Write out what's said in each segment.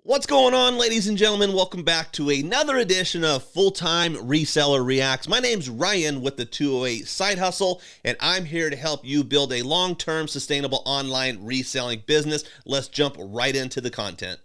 What's going on, ladies and gentlemen? Welcome back to another edition of Full-Time Reseller Reacts. My name's Ryan with the 208 Side Hustle, and I'm here to help you build a long-term sustainable online reselling business. Let's jump right into the content.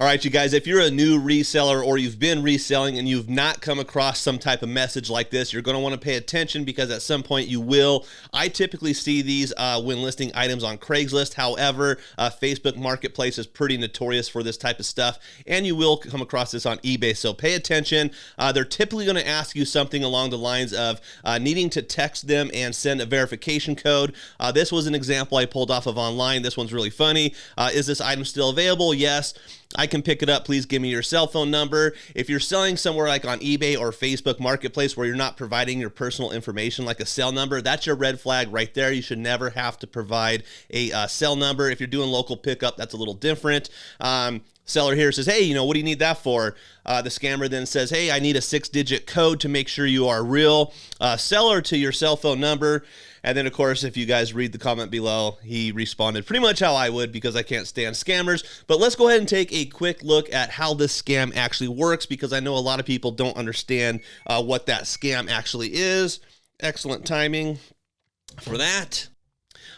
All right, you guys, if you're a new reseller or you've been reselling and you've not come across some type of message like this, you're going to want to pay attention because at some point you will. I typically see these when listing items on Craigslist. However, Facebook Marketplace is pretty notorious for this type of stuff, and you will come across this on eBay, so pay attention. They're typically going to ask you something along the lines of needing to text them and send a verification code. This was an example I pulled off of online. This one's really funny. Is this item still available? Yes. I can pick it up. Please give me your cell phone number. If you're selling somewhere like on eBay or Facebook Marketplace where you're not providing your personal information like a cell number, that's your red flag right there. You should never have to provide a cell number. If you're doing local pickup, that's a little different. Seller here says, hey, what do you need that for? The scammer then says, hey, I need a 6-digit code to make sure you are real. Seller to your cell phone number. And then, of course, if you guys read the comment below, he responded pretty much how I would because I can't stand scammers. But let's go ahead and take a quick look at how this scam actually works because I know a lot of people don't understand what that scam actually is. Excellent timing for that.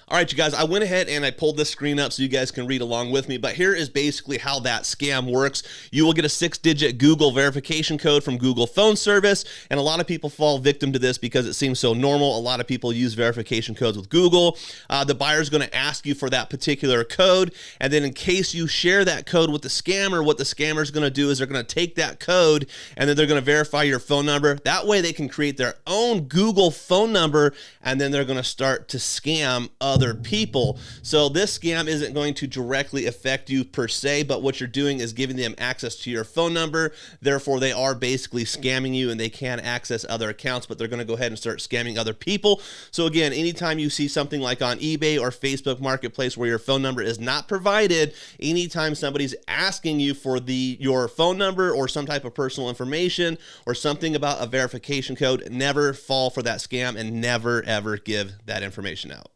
All right, you guys, I went ahead and I pulled this screen up so you guys can read along with me, but here is basically how that scam works. You will get a 6-digit Google verification code from Google phone service, and a lot of people fall victim to this because it seems so normal. A lot of people use verification codes with Google. The buyer is going to ask you for that particular code, and then in case you share that code with the scammer, what the scammer is going to do is they're going to take that code, and then they're going to verify your phone number. That way they can create their own Google phone number, and then they're going to start to scam other people. So this scam isn't going to directly affect you per se, but what you're doing is giving them access to your phone number. Therefore, they are basically scamming you and they can access other accounts, but they're going to go ahead and start scamming other people. So again, anytime you see something like on eBay or Facebook Marketplace where your phone number is not provided, anytime somebody's asking you for your phone number or some type of personal information or something about a verification code, never fall for that scam and never ever give that information out.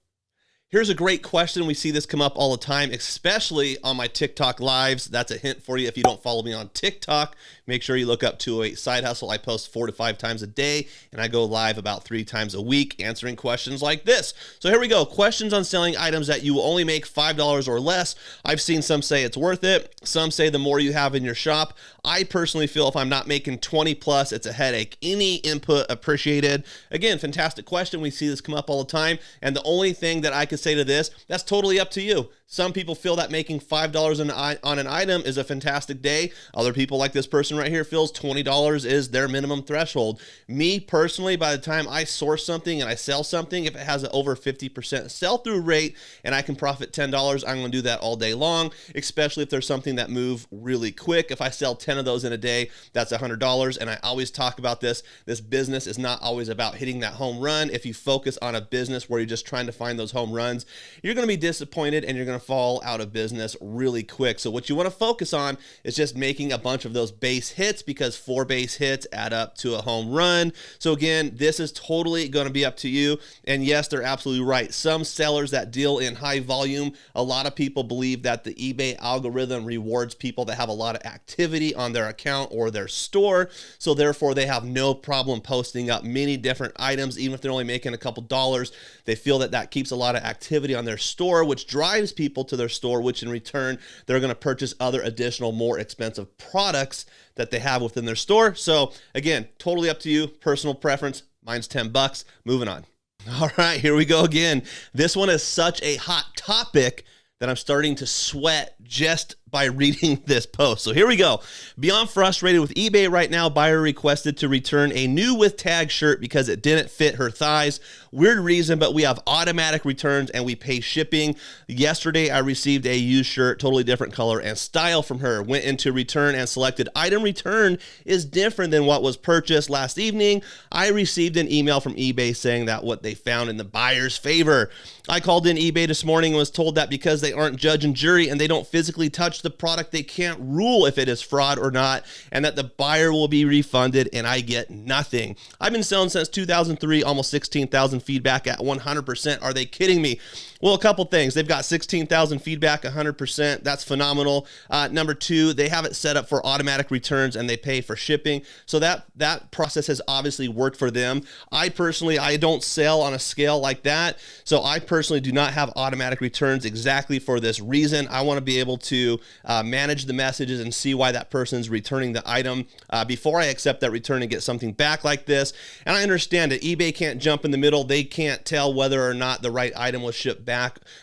Here's a great question. We see this come up all the time, especially on my TikTok lives. That's a hint for you. If you don't follow me on TikTok, make sure you look up 208 Side Hustle. I post 4 to 5 times a day, and I go live about 3 times a week answering questions like this. So here we go. Questions on selling items that you will only make $5 or less. I've seen some say it's worth it. Some say the more you have in your shop. I personally feel if I'm not making 20 plus, it's a headache. Any input appreciated. Again, fantastic question. We see this come up all the time, and the only thing that I could say to this, that's totally up to you. Some people feel that making $5 on an item is a fantastic day. Other people, like this person right here, feels $20 is their minimum threshold. Me personally, by the time I source something and I sell something, if it has an over 50% sell-through rate and I can profit $10, I'm going to do that all day long, especially if there's something that moves really quick. If I sell 10 of those in a day, that's $100. And I always talk about this. This business is not always about hitting that home run. If you focus on a business where you're just trying to find those home runs, you're going to be disappointed and you're going to fall out of business really quick. So what you want to focus on is just making a bunch of those base hits because 4 base hits add up to a home run. So again, this is totally going to be up to you. And yes, they're absolutely right. Some sellers that deal in high volume, a lot of people believe that the eBay algorithm rewards people that have a lot of activity on their account or their store. So therefore they have no problem posting up many different items, even if they're only making a couple dollars. They feel that that keeps a lot of activity on their store, which drives people to their store, which in return, they're going to purchase other additional, more expensive products that they have within their store. So again, totally up to you, personal preference. Mine's $10. Moving on. All right, here we go again. This one is such a hot topic that I'm starting to sweat just by reading this post. So here we go. Beyond frustrated with eBay right now, buyer requested to return a new with tag shirt because it didn't fit her thighs. Weird reason, but we have automatic returns and we pay shipping. Yesterday, I received a used shirt, totally different color and style from her. Went into return and selected item return is different than what was purchased last evening. I received an email from eBay saying that what they found in the buyer's favor. I called in eBay this morning and was told that because they aren't judge and jury and they don't physically touch the product. They can't rule if it is fraud or not, and that the buyer will be refunded and I get nothing. I've been selling since 2003, almost 16,000 feedback at 100%. Are they kidding me? Well, a couple things. They've got 16,000 feedback, 100%. That's phenomenal. Number two, they have it set up for automatic returns and they pay for shipping. So that process has obviously worked for them. I don't sell on a scale like that. So I personally do not have automatic returns exactly for this reason. I want to be able to manage the messages and see why that person's returning the item before I accept that return and get something back like this. And I understand that eBay can't jump in the middle. They can't tell whether or not the right item was shipped back.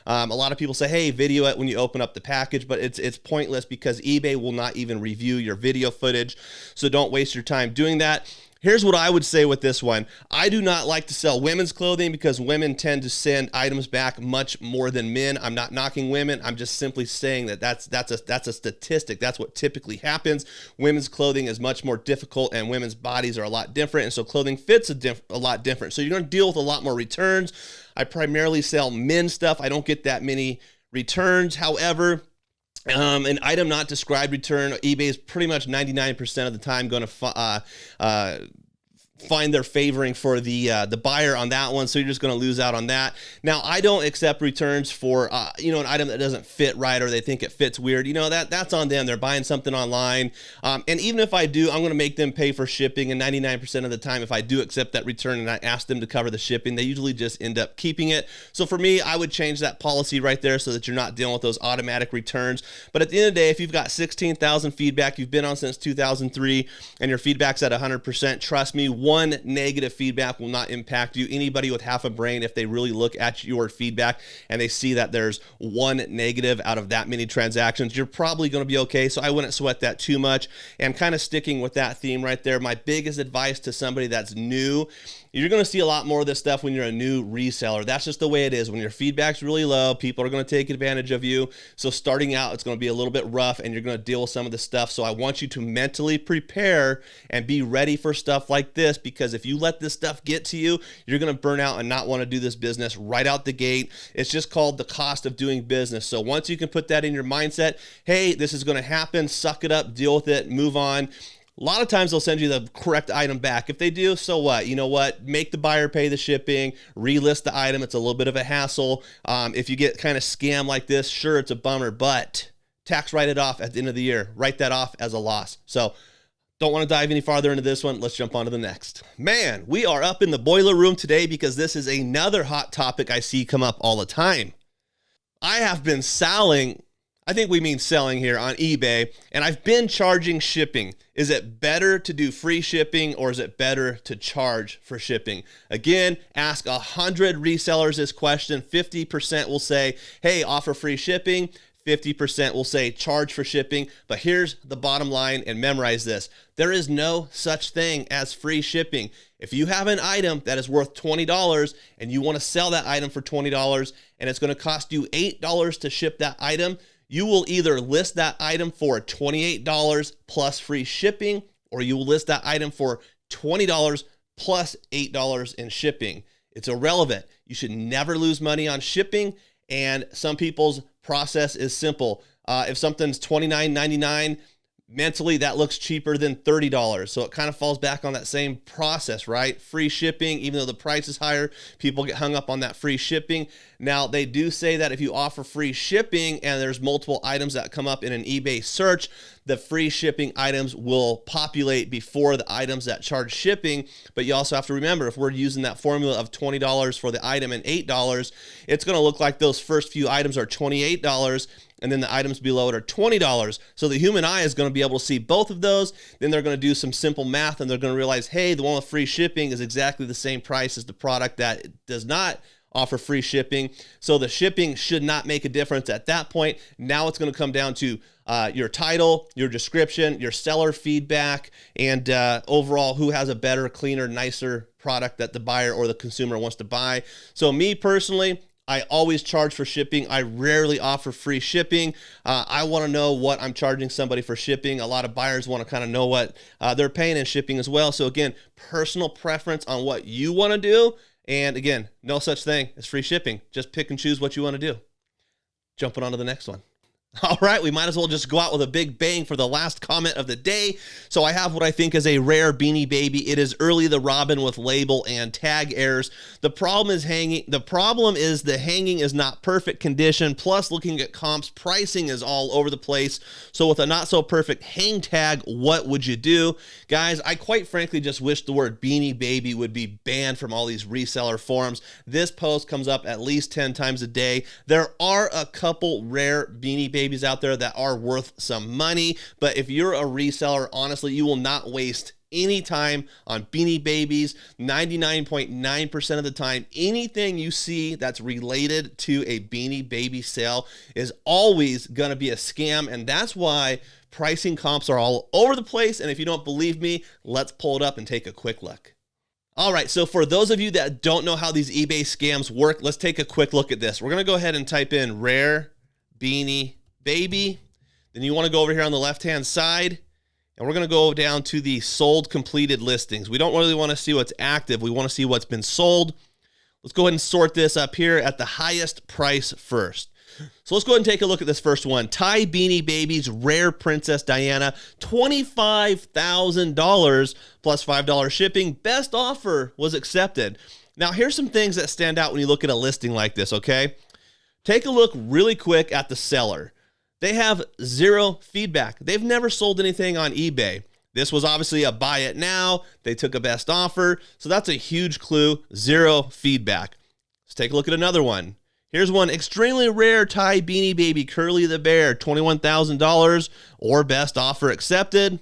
A lot of people say, hey, video it when you open up the package, but it's pointless because eBay will not even review your video footage. So don't waste your time doing that. Here's what I would say with this one. I do not like to sell women's clothing because women tend to send items back much more than men. I'm not knocking women. I'm just simply saying that that's a statistic. That's what typically happens. Women's clothing is much more difficult and women's bodies are a lot different. And so clothing fits a lot different. So you're going to deal with a lot more returns. I primarily sell men's stuff. I don't get that many returns. However, an item not described return, eBay is pretty much 99% of the time going to find their favoring for the buyer on that one, so you're just going to lose out on that. Now, I don't accept returns for an item that doesn't fit right or they think it fits weird. That's on them. They're buying something online, and even if I do, I'm going to make them pay for shipping. And 99% of the time, if I do accept that return and I ask them to cover the shipping, they usually just end up keeping it. So for me, I would change that policy right there so that you're not dealing with those automatic returns. But at the end of the day, if you've got 16,000 feedback, you've been on since 2003, and your feedback's at 100%, trust me, one negative feedback will not impact you. Anybody with half a brain, if they really look at your feedback and they see that there's one negative out of that many transactions, you're probably going to be okay. So I wouldn't sweat that too much. And kind of sticking with that theme right there, my biggest advice to somebody that's new, you're going to see a lot more of this stuff when you're a new reseller. That's just the way it is. When your feedback's really low, people are going to take advantage of you. So starting out, it's going to be a little bit rough and you're going to deal with some of this stuff. So I want you to mentally prepare and be ready for stuff like this, because if you let this stuff get to you, you're going to burn out and not want to do this business right out the gate. It's just called the cost of doing business. So once you can put that in your mindset, hey, this is going to happen, suck it up, deal with it, move on. A lot of times they'll send you the correct item back. If they do, so what? You know what? Make the buyer pay the shipping, relist the item. It's a little bit of a hassle. If you get kind of scammed like this, sure, it's a bummer, but tax write it off at the end of the year. Write that off as a loss. So don't want to dive any farther into this one. Let's jump on to the next. Man, we are up in the boiler room today because this is another hot topic I see come up all the time. I have been selling, I think we mean selling here, on eBay, and I've been charging shipping. Is it better to do free shipping or is it better to charge for shipping? Again, ask 100 resellers this question. 50% will say, hey, offer free shipping. 50% will say charge for shipping. But here's the bottom line, and memorize this. There is no such thing as free shipping. If you have an item that is worth $20 and you want to sell that item for $20 and it's going to cost you $8 to ship that item, you will either list that item for $28 plus free shipping, or you will list that item for $20 plus $8 in shipping. It's irrelevant. You should never lose money on shipping, and some people's process is simple. If something's $29.99, mentally that looks cheaper than $30. So it kind of falls back on that same process, right? Free shipping, even though the price is higher, people get hung up on that free shipping. Now, they do say that if you offer free shipping and there's multiple items that come up in an eBay search, the free shipping items will populate before the items that charge shipping. But you also have to remember, if we're using that formula of $20 for the item and $8, it's going to look like those first few items are $28 and then the items below it are $20. So the human eye is going to be able to see both of those. Then they're going to do some simple math and they're going to realize, hey, the one with free shipping is exactly the same price as the product that does not offer free shipping. So the shipping should not make a difference at that point. Now it's going to come down to your title, your description, your seller feedback, and overall who has a better, cleaner, nicer product that the buyer or the consumer wants to buy. So me personally, I always charge for shipping. I rarely offer free shipping. I want to know what I'm charging somebody for shipping. A lot of buyers want to kind of know what they're paying in shipping as well. So again, personal preference on what you want to do. And again, no such thing as free shipping. Just pick and choose what you want to do. Jumping on to the next one. All right, we might as well just go out with a big bang for the last comment of the day. So I have what I think is a rare Beanie Baby. It is early the Robin with label and tag errors. The problem is the hanging is not perfect condition. Plus, looking at comps, pricing is all over the place. So with a not so perfect hang tag, what would you do? Guys, I quite frankly just wish the word Beanie Baby would be banned from all these reseller forums. This post comes up at least 10 times a day. There are a couple rare Beanie Babies out there that are worth some money, but if you're a reseller, honestly, you will not waste any time on Beanie Babies. 99.9% of the time, anything you see that's related to a Beanie Baby sale is always going to be a scam, and that's why pricing comps are all over the place. And if you don't believe me, let's pull it up and take a quick look. All right, so for those of you that don't know how these eBay scams work, let's take a quick look at this. We're going to go ahead and type in Rare Beanie Baby. Then you want to go over here on the left-hand side, and we're going to go down to the sold completed listings. We don't really want to see what's active. We want to see what's been sold. Let's go ahead and sort this up here at the highest price first. So let's go ahead and take a look at this first one. Thai Beanie Babies Rare Princess Diana, $25,000 plus $5 shipping. Best offer was accepted. Now, here's some things that stand out when you look at a listing like this, okay? Take a look really quick at the seller. They have zero feedback. They've never sold anything on eBay. This was obviously a buy it now. They took a best offer. So that's a huge clue. Zero feedback. Let's take a look at another one. Here's one extremely rare Thai Beanie Baby Curly the Bear, $21,000 or best offer accepted.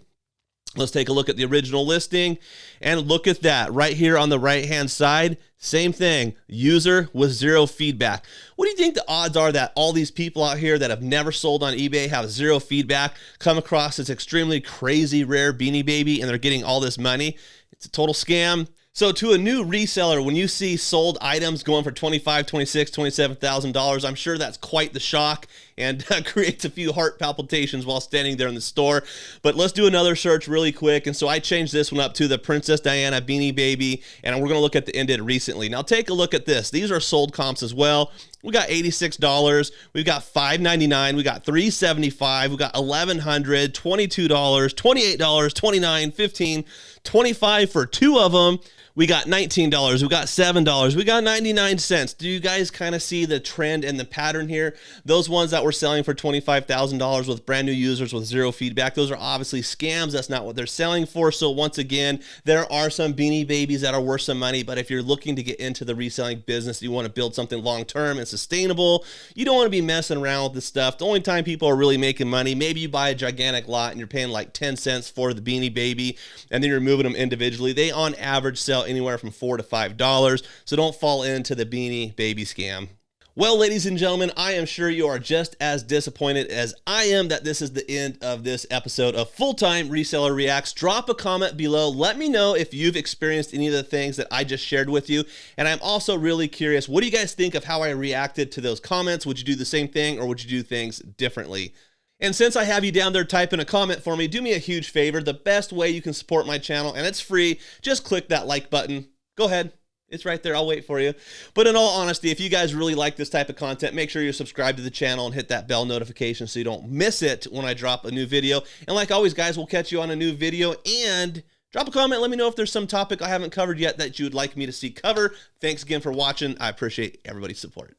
Let's take a look at the original listing and look at that right here on the right-hand side. Same thing, user with zero feedback. What do you think the odds are that all these people out here that have never sold on eBay have zero feedback, come across this extremely crazy rare Beanie Baby, and they're getting all this money? It's a total scam. So to a new reseller, when you see sold items going for $25,000, $26,000, $27,000, I'm sure that's quite the shock and creates a few heart palpitations while standing there in the store. But let's do another search really quick. And so I changed this one up to the Princess Diana Beanie Baby, and we're going to look at the ended recently. Now take a look at this. These are sold comps as well. We got $86, we've got $5.99, we got $3.75, we got $1,100, $22, $28, $29, $15, $25 for two of them. We got $19, we got $7, we got 99 cents. Do you guys kind of see the trend and the pattern here? Those ones that were selling for $25,000 with brand new users with zero feedback, those are obviously scams. That's not what they're selling for. So once again, there are some Beanie Babies that are worth some money, but if you're looking to get into the reselling business, you want to build something long-term and sustainable, you don't want to be messing around with this stuff. The only time people are really making money, maybe you buy a gigantic lot and you're paying like 10 cents for the Beanie Baby, and then you're moving them individually. They on average sell anywhere from $4 to $5, so don't fall into the Beanie Baby scam. Well, ladies and gentlemen, I am sure you are just as disappointed as I am that this is the end of this episode of Full-Time Reseller Reacts. Drop a comment below. Let me know if you've experienced any of the things that I just shared with you. And I'm also really curious, what do you guys think of how I reacted to those comments? Would you do the same thing, or would you do things differently? And since I have you down there typing a comment for me, do me a huge favor. The best way you can support my channel, and it's free, just click that like button. Go ahead. It's right there. I'll wait for you. But in all honesty, if you guys really like this type of content, make sure you subscribe to the channel and hit that bell notification so you don't miss it when I drop a new video. And like always, guys, we'll catch you on a new video. And drop a comment. Let me know if there's some topic I haven't covered yet that you would like me to see cover. Thanks again for watching. I appreciate everybody's support.